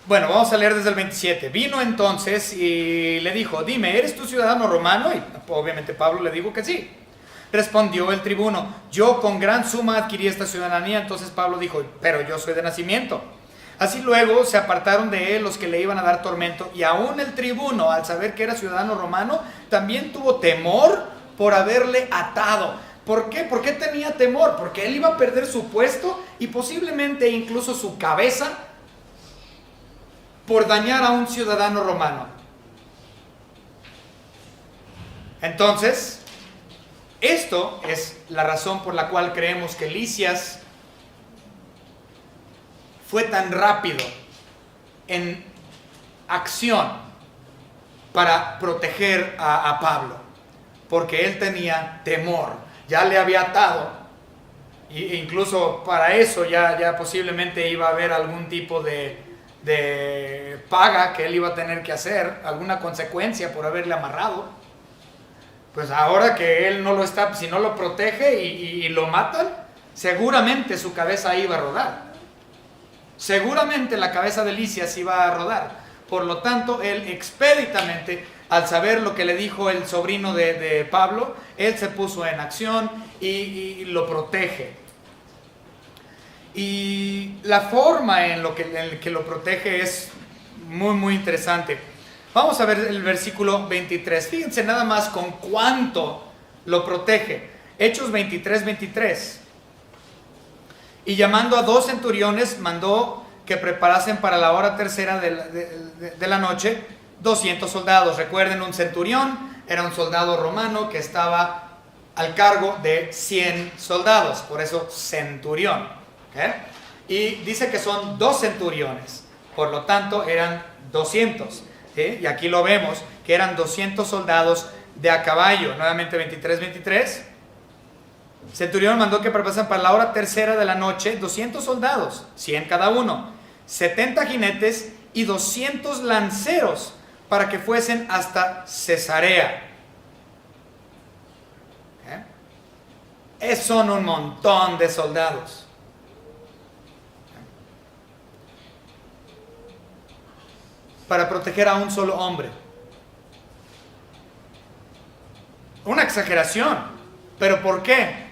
Bueno, vamos a leer desde el 27. Vino entonces y le dijo: dime, ¿eres tú ciudadano romano? Y obviamente Pablo le dijo que sí. Respondió el tribuno: yo con gran suma adquirí esta ciudadanía. Entonces Pablo dijo: pero yo soy de nacimiento. Así luego se apartaron de él los que le iban a dar tormento, y aún el tribuno, al saber que era ciudadano romano, también tuvo temor por haberle atado. ¿Por qué? ¿Por qué tenía temor? Porque él iba a perder su puesto y posiblemente incluso su cabeza por dañar a un ciudadano romano. Entonces, esto es la razón por la cual creemos que Lisias fue tan rápido en acción para proteger a Pablo, porque él tenía temor, ya le había atado, e incluso para eso ya posiblemente iba a haber algún tipo de paga que él iba a tener que hacer, alguna consecuencia por haberle amarrado. Pues ahora que él no lo está, si no lo protege y lo matan, seguramente su cabeza iba a rodar. Seguramente la cabeza de Lisias iba a rodar. Por lo tanto, él expeditamente, al saber lo que le dijo el sobrino de Pablo, él se puso en acción y lo protege. Y la forma en que lo protege es muy interesante. Vamos a ver el versículo 23. Fíjense nada más con cuánto lo protege. Hechos 23. Y llamando a 2 centuriones, mandó que preparasen para la hora tercera de la noche 200 soldados. Recuerden, un centurión era un soldado romano que estaba al cargo de 100 soldados. Por eso centurión. ¿Okay? Y dice que son 2 centuriones. Por lo tanto, eran 200. ¿Sí? Y aquí lo vemos, que eran 200 soldados de a caballo. Nuevamente 23. Centurión mandó que preparasen para la hora tercera de la noche 200 soldados, 100 cada uno, 70 jinetes y 200 lanceros para que fuesen hasta Cesarea. Son un montón de soldados. Para proteger a un solo hombre. Una exageración. ¿Pero por qué?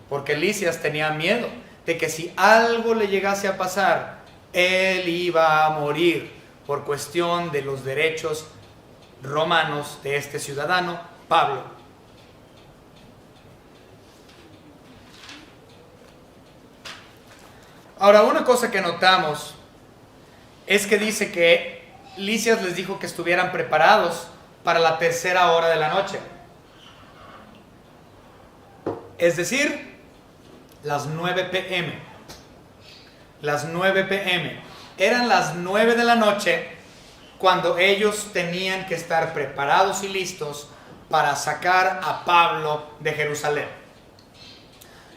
Porque Lisias tenía miedo de que si algo le llegase a pasar, él iba a morir por cuestión de los derechos romanos de este ciudadano, Pablo. Ahora, una cosa que notamos es que dice que Lisias les dijo que estuvieran preparados para la tercera hora de la noche. Es decir, las 9 p.m. Las 9 p.m. Eran las 9 de la noche cuando ellos tenían que estar preparados y listos para sacar a Pablo de Jerusalén.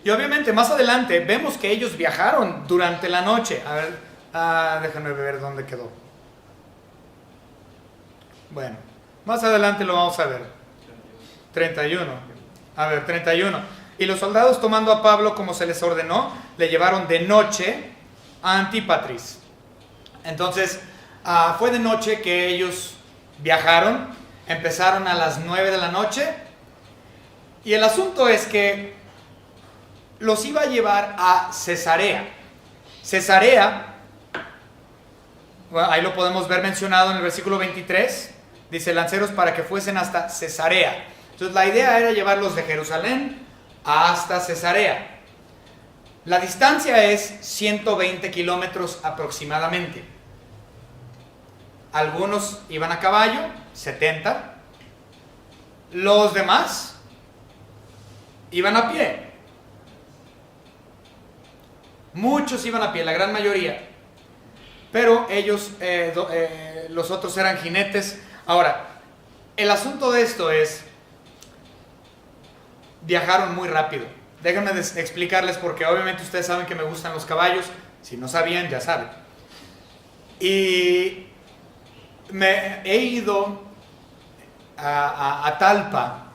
Y obviamente más adelante vemos que ellos viajaron durante la noche. A ver, déjenme ver dónde quedó. Bueno, más adelante lo vamos a ver. 31. A ver, 31. Y los soldados, tomando a Pablo como se les ordenó, le llevaron de noche a Antípatris. Entonces, fue de noche que ellos viajaron, empezaron a las 9 de la noche, y el asunto es que los iba a llevar a Cesarea. Cesarea, bueno, ahí lo podemos ver mencionado en el versículo 23, dice: lanceros para que fuesen hasta Cesarea. Entonces la idea era llevarlos de Jerusalén hasta Cesarea. La distancia es 120 kilómetros aproximadamente. Algunos iban a caballo, 70. Los demás iban a pie. Muchos iban a pie, la gran mayoría. Pero ellos, los otros eran jinetes. Ahora, el asunto de esto es: viajaron muy rápido. Déjenme explicarles, porque obviamente ustedes saben que me gustan los caballos. Si no sabían, ya saben. Y me he ido a Talpa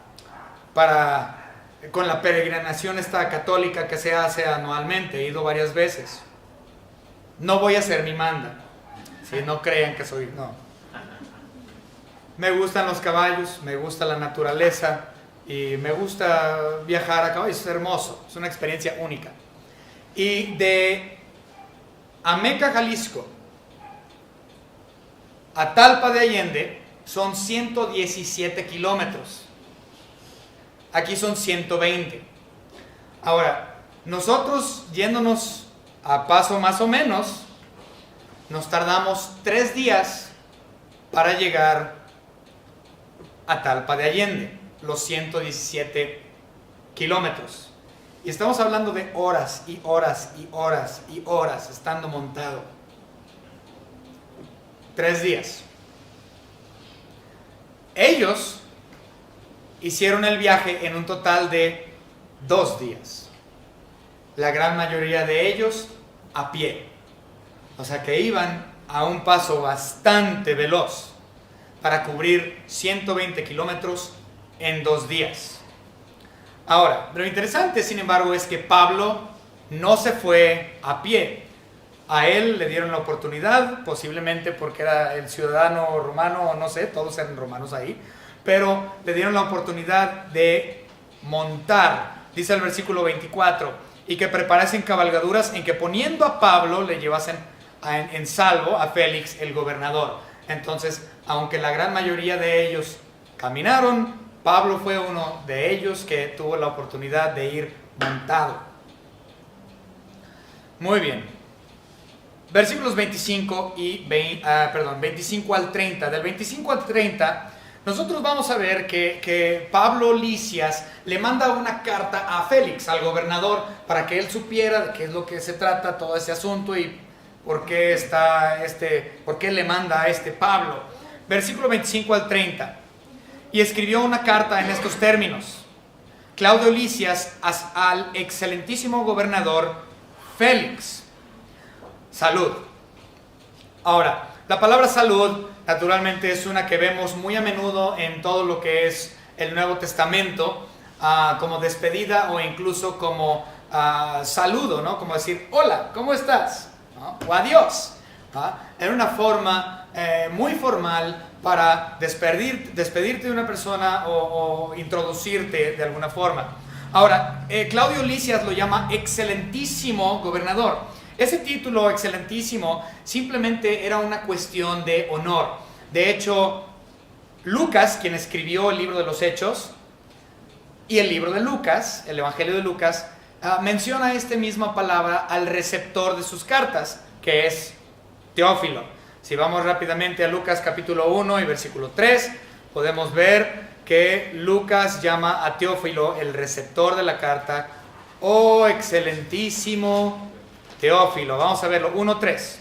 con la peregrinación esta católica que se hace anualmente. He ido varias veces. No voy a hacer mi manda, si no crean que soy, no. Me gustan los caballos, me gusta la naturaleza y me gusta viajar a caballo. Es hermoso, es una experiencia única. Y de Ameca, Jalisco, a Talpa de Allende son 117 kilómetros. Aquí son 120. Ahora, nosotros yéndonos a paso más o menos, nos tardamos 3 días para llegar a Talpa de Allende, los 117 kilómetros. Y estamos hablando de horas y horas y horas y horas estando montado. 3 días. Ellos hicieron el viaje en un total de 2 días. La gran mayoría de ellos a pie. O sea que iban a un paso bastante veloz para cubrir 120 kilómetros en 2 días. Ahora, lo interesante, sin embargo, es que Pablo no se fue a pie. A él le dieron la oportunidad, posiblemente porque era el ciudadano romano, no sé, todos eran romanos ahí, pero le dieron la oportunidad de montar, dice el versículo 24, y que preparasen cabalgaduras en que poniendo a Pablo le llevasen en salvo a Félix el gobernador. Entonces, aunque la gran mayoría de ellos caminaron, Pablo fue uno de ellos que tuvo la oportunidad de ir montado. Muy bien. Versículos 25 al 30. Del 25 al 30, nosotros vamos a ver que Pablo Lisias le manda una carta a Félix, al gobernador, para que él supiera de qué es lo que se trata todo ese asunto y por qué le manda a Pablo. Versículo 25 al 30. Y escribió una carta en estos términos: Claudio Lisias al excelentísimo gobernador Félix, salud. Ahora, la palabra salud naturalmente es una que vemos muy a menudo en todo lo que es el Nuevo Testamento, como despedida o incluso como saludo, ¿no? Como decir, hola, ¿cómo estás? ¿No? O adiós. Era una forma muy formal para despedirte de una persona o introducirte de alguna forma. Ahora, Claudio Lisias lo llama excelentísimo gobernador. Ese título excelentísimo simplemente era una cuestión de honor. De hecho, Lucas, quien escribió el libro de los Hechos y el libro de Lucas, el Evangelio de Lucas, menciona esta misma palabra al receptor de sus cartas, que es Teófilo. Si vamos rápidamente a Lucas capítulo 1 y versículo 3, podemos ver que Lucas llama a Teófilo el receptor de la carta. Oh, excelentísimo Teófilo. Vamos a verlo, 1:3.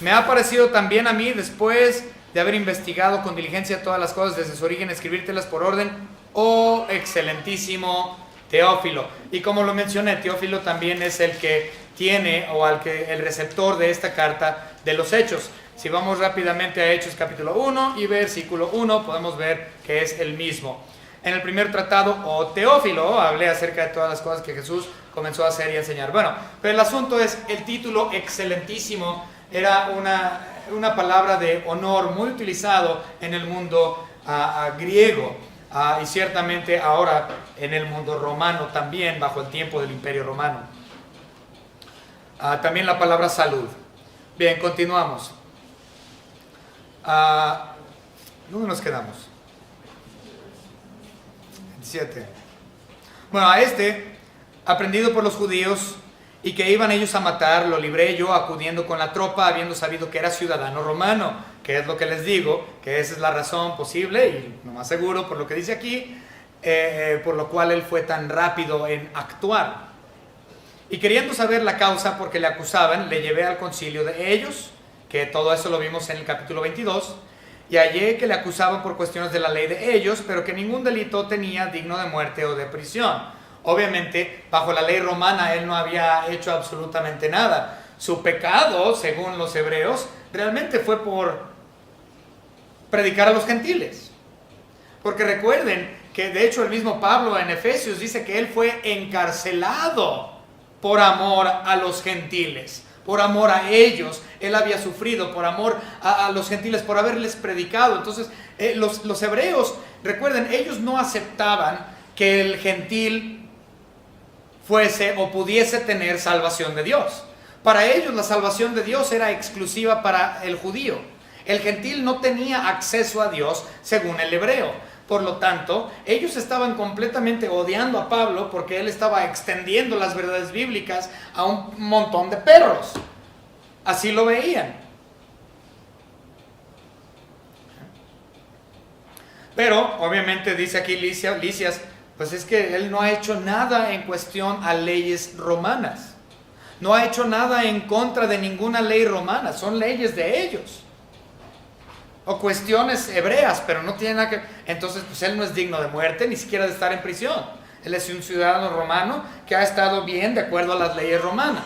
Me ha parecido también a mí, después de haber investigado con diligencia todas las cosas desde su origen, escribírtelas por orden, oh excelentísimo Teófilo. Y como lo mencioné, Teófilo también es el que tiene, el receptor de esta carta de los Hechos. Si vamos rápidamente a Hechos capítulo 1 y versículo 1, podemos ver que es el mismo. En el primer tratado, Teófilo, hablé acerca de todas las cosas que Jesús comenzó a hacer y a enseñar. Bueno, pero el asunto es, el título excelentísimo era una palabra de honor muy utilizado en el mundo griego, y ciertamente ahora en el mundo romano también, bajo el tiempo del Imperio Romano. También la palabra salud. Bien, continuamos. ¿Dónde nos quedamos? 27. Bueno, aprendido por los judíos y que iban ellos a matar, lo libré yo acudiendo con la tropa, habiendo sabido que era ciudadano romano, que es lo que les digo, que esa es la razón posible y lo más seguro por lo que dice aquí, por lo cual él fue tan rápido en actuar. Y queriendo saber la causa porque le acusaban, le llevé al concilio de ellos, que todo eso lo vimos en el capítulo 22, y hallé que le acusaban por cuestiones de la ley de ellos, pero que ningún delito tenía digno de muerte o de prisión. Obviamente, bajo la ley romana, él no había hecho absolutamente nada. Su pecado, según los hebreos, realmente fue por predicar a los gentiles. Porque recuerden que de hecho el mismo Pablo en Efesios dice que él fue encarcelado por amor a los gentiles, por amor a ellos. Él había sufrido por amor a los gentiles, por haberles predicado. Entonces los hebreos, recuerden, ellos no aceptaban que el gentil fuese o pudiese tener salvación de Dios. Para ellos la salvación de Dios era exclusiva para el judío. El gentil no tenía acceso a Dios según el hebreo. Por lo tanto, ellos estaban completamente odiando a Pablo porque él estaba extendiendo las verdades bíblicas a un montón de perros. Así lo veían. Pero, obviamente, dice aquí Lisias, pues es que él no ha hecho nada en cuestión a leyes romanas. No ha hecho nada en contra de ninguna ley romana. Son leyes de ellos. O cuestiones hebreas, pero no tiene nada que... Entonces, pues él no es digno de muerte, ni siquiera de estar en prisión. Él es un ciudadano romano que ha estado bien de acuerdo a las leyes romanas.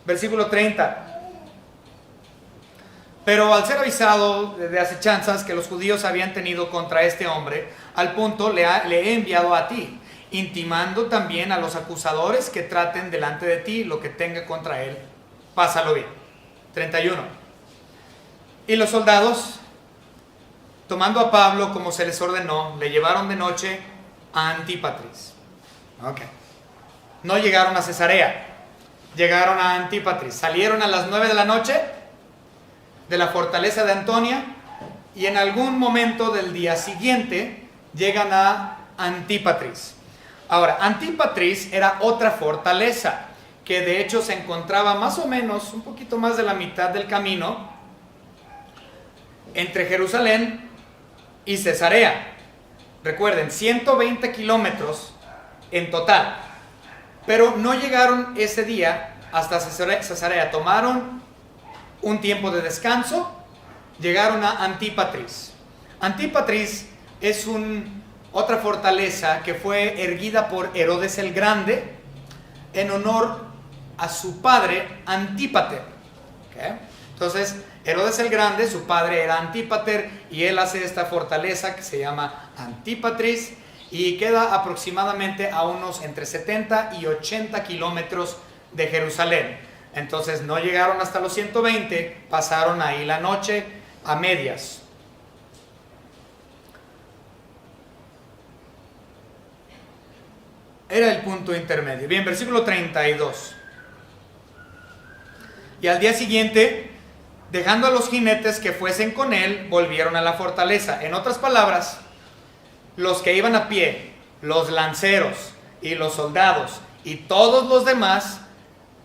Versículo 30. Pero al ser avisado de acechanzas que los judíos habían tenido contra este hombre, al punto le he enviado a ti, intimando también a los acusadores que traten delante de ti lo que tenga contra él. Pásalo bien. 31. Y los soldados, tomando a Pablo como se les ordenó, le llevaron de noche a Antípatris. No llegaron a Cesarea, llegaron a Antípatris. Salieron a las 9 de la noche de la fortaleza de Antonia y en algún momento del día siguiente llegan a Antípatris. Ahora, Antípatris era otra fortaleza que de hecho se encontraba más o menos un poquito más de la mitad del camino entre Jerusalén y Cesarea. Recuerden, 120 kilómetros en total. Pero no llegaron ese día hasta Cesarea. Tomaron un tiempo de descanso. Llegaron a Antípatris. Antípatris es otra fortaleza que fue erguida por Herodes el Grande en honor a su padre Antípater. Entonces, Herodes el Grande, su padre era Antípater y él hace esta fortaleza que se llama Antípatris y queda aproximadamente a unos entre 70 y 80 kilómetros de Jerusalén. Entonces no llegaron hasta los 120, pasaron ahí la noche a medias. Era el punto intermedio. Bien, versículo 32. Y al día siguiente, dejando a los jinetes que fuesen con él, volvieron a la fortaleza. En otras palabras, los que iban a pie, los lanceros y los soldados y todos los demás,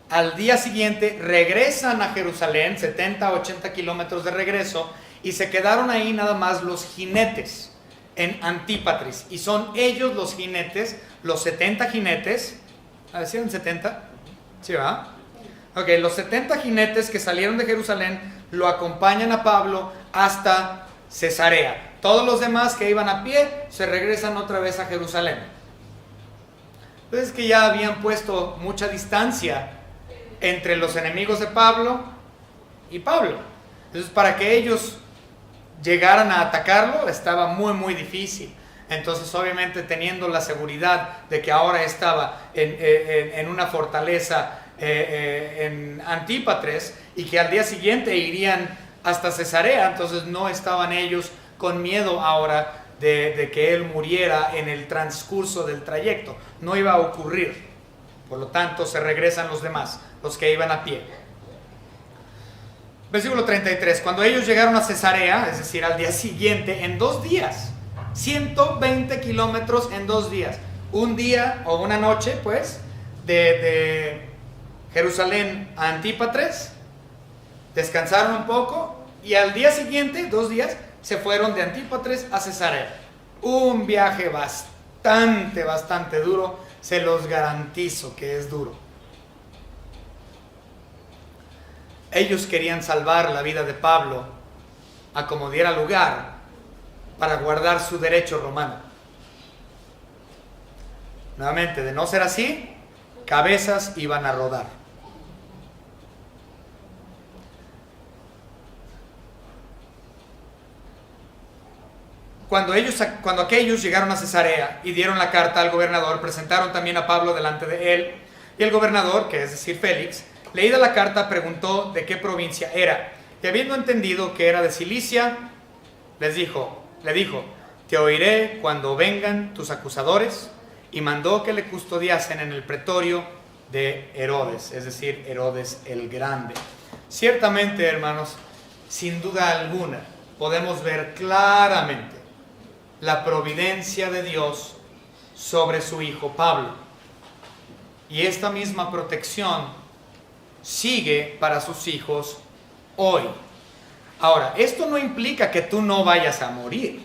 al día siguiente regresan a Jerusalén, 70 a 80 kilómetros de regreso, y se quedaron ahí nada más los jinetes en Antípatris. Y son ellos los jinetes, los 70 jinetes. ¿Decían 70? ¿Sí va? Ok, los 70 jinetes que salieron de Jerusalén lo acompañan a Pablo hasta Cesarea. Todos los demás que iban a pie se regresan otra vez a Jerusalén. Entonces que ya habían puesto mucha distancia entre los enemigos de Pablo y Pablo. Entonces para que ellos llegaran a atacarlo estaba muy difícil. Entonces obviamente teniendo la seguridad de que ahora estaba en una fortaleza en Antípatris y que al día siguiente irían hasta Cesarea, entonces no estaban ellos con miedo ahora de que él muriera en el transcurso del trayecto. No iba a ocurrir. Por lo tanto se regresan los demás, los que iban a pie. Versículo 33. Cuando ellos llegaron a Cesarea, es decir, al día siguiente, en 2 días, 120 kilómetros en 2 días, un día o una noche pues de Jerusalén a Antípatris, descansaron un poco y al día siguiente, 2 días, se fueron de Antípatris a Cesarea. Un viaje bastante duro, se los garantizo que es duro. Ellos querían salvar la vida de Pablo a como diera lugar para guardar su derecho romano. Nuevamente, de no ser así, cabezas iban a rodar. cuando aquellos llegaron a Cesarea y dieron la carta al gobernador, presentaron también a Pablo delante de él, y el gobernador, que es decir Félix, leída la carta, preguntó de qué provincia era, y habiendo entendido que era de Cilicia, le dijo, te oiré cuando vengan tus acusadores, y mandó que le custodiasen en el pretorio de Herodes, es decir, Herodes el Grande. Ciertamente, hermanos, sin duda alguna, podemos ver claramente la providencia de Dios sobre su hijo Pablo. Y esta misma protección sigue para sus hijos hoy. Ahora, esto no implica que tú no vayas a morir.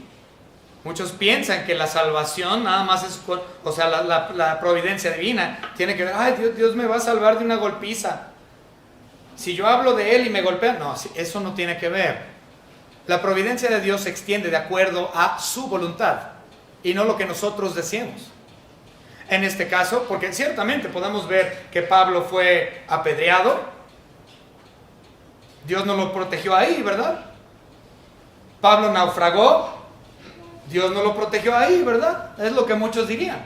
Muchos piensan que la salvación nada más es, la providencia divina tiene que ver, ay, Dios me va a salvar de una golpiza. Si yo hablo de Él y me golpean, no, eso no tiene que ver. La providencia de Dios se extiende de acuerdo a su voluntad y no lo que nosotros deseemos. En este caso, porque ciertamente podemos ver que Pablo fue apedreado, Dios no lo protegió ahí, ¿verdad? Pablo naufragó, Dios no lo protegió ahí, ¿verdad? Es lo que muchos dirían.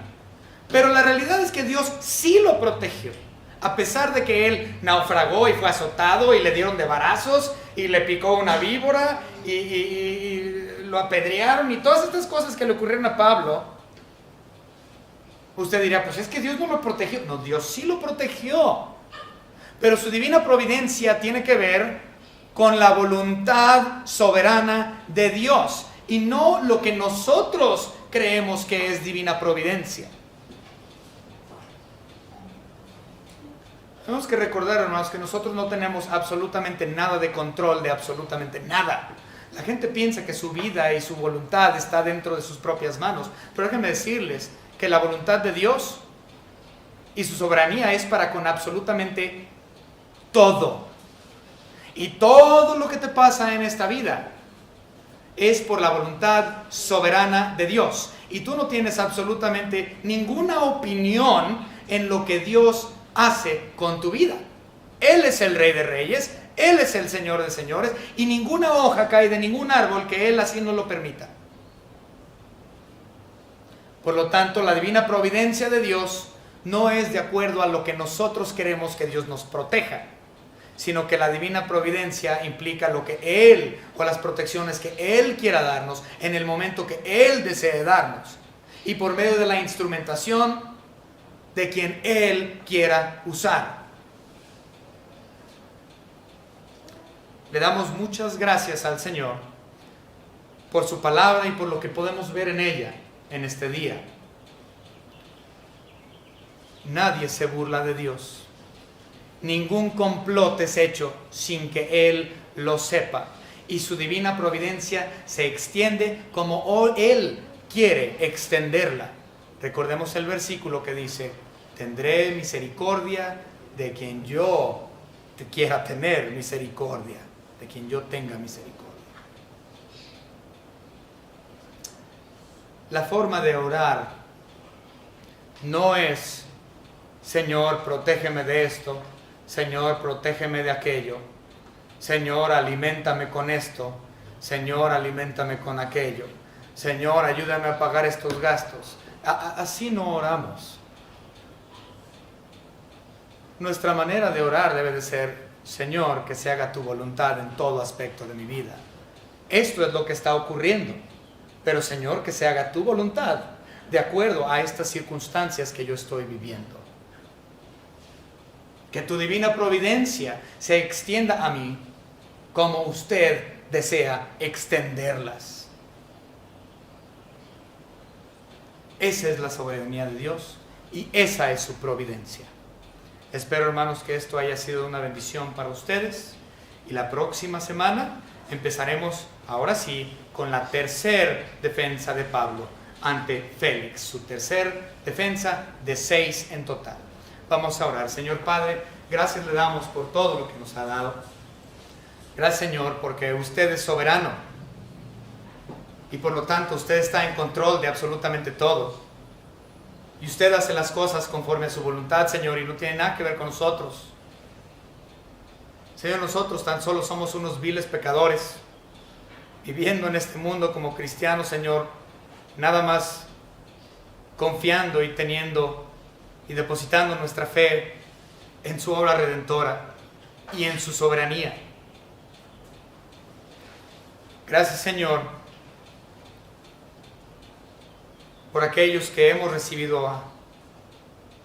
Pero la realidad es que Dios sí lo protegió. A pesar de que él naufragó y fue azotado y le dieron de varazos y le picó una víbora y lo apedrearon y todas estas cosas que le ocurrieron a Pablo, usted dirá, pues es que Dios no lo protegió. No, Dios sí lo protegió. Pero su divina providencia tiene que ver con la voluntad soberana de Dios y no lo que nosotros creemos que es divina providencia. Tenemos que recordar, hermanos, que nosotros no tenemos absolutamente nada de control de absolutamente nada. La gente piensa que su vida y su voluntad está dentro de sus propias manos, pero déjenme decirles que la voluntad de Dios y su soberanía es para con absolutamente todo. Y todo lo que te pasa en esta vida es por la voluntad soberana de Dios. Y tú no tienes absolutamente ninguna opinión en lo que Dios hace con tu vida. Él es el Rey de Reyes, Él es el Señor de Señores, y ninguna hoja cae de ningún árbol que Él así no lo permita. Por lo tanto, la divina providencia de Dios no es de acuerdo a lo que nosotros queremos que Dios nos proteja, sino que la divina providencia implica lo que Él, o las protecciones que Él quiera darnos en el momento que Él desee darnos, y por medio de la instrumentación de quien Él quiera usar. Le damos muchas gracias al Señor por su palabra y por lo que podemos ver en ella en este día. Nadie se burla de Dios. Ningún complot es hecho sin que Él lo sepa. Y su divina providencia se extiende como Él quiere extenderla. Recordemos el versículo que dice, tendré misericordia de quien yo quiera tener misericordia, de quien yo tenga misericordia. La forma de orar no es, Señor, protégeme de esto, Señor, protégeme de aquello, Señor, aliméntame con esto, Señor, aliméntame con aquello, Señor, ayúdame a pagar estos gastos. Así no oramos. Nuestra manera de orar debe de ser, Señor, que se haga tu voluntad en todo aspecto de mi vida. Esto es lo que está ocurriendo. Pero, Señor, que se haga tu voluntad de acuerdo a estas circunstancias que yo estoy viviendo. Que tu divina providencia se extienda a mí como usted desea extenderlas. Esa es la soberanía de Dios y esa es su providencia. Espero, hermanos, que esto haya sido una bendición para ustedes. Y la próxima semana empezaremos, ahora sí, con la tercera defensa de Pablo ante Félix. Su tercera defensa de 6 en total. Vamos a orar. Señor Padre, gracias le damos por todo lo que nos ha dado. Gracias, Señor, porque usted es soberano. Y por lo tanto, usted está en control de absolutamente todo. Y usted hace las cosas conforme a su voluntad, Señor, y no tiene nada que ver con nosotros. Señor, nosotros tan solo somos unos viles pecadores viviendo en este mundo como cristianos, Señor, nada más confiando y teniendo y depositando nuestra fe en su obra redentora y en su soberanía. Gracias, Señor, por aquellos que hemos recibido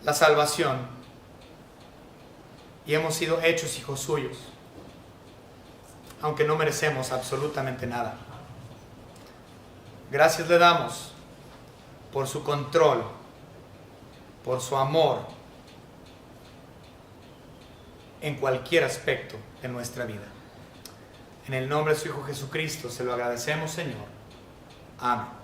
la salvación y hemos sido hechos hijos suyos, aunque no merecemos absolutamente nada. Gracias le damos por su control, por su amor en cualquier aspecto de nuestra vida. En el nombre de su Hijo Jesucristo se lo agradecemos, Señor. Amén.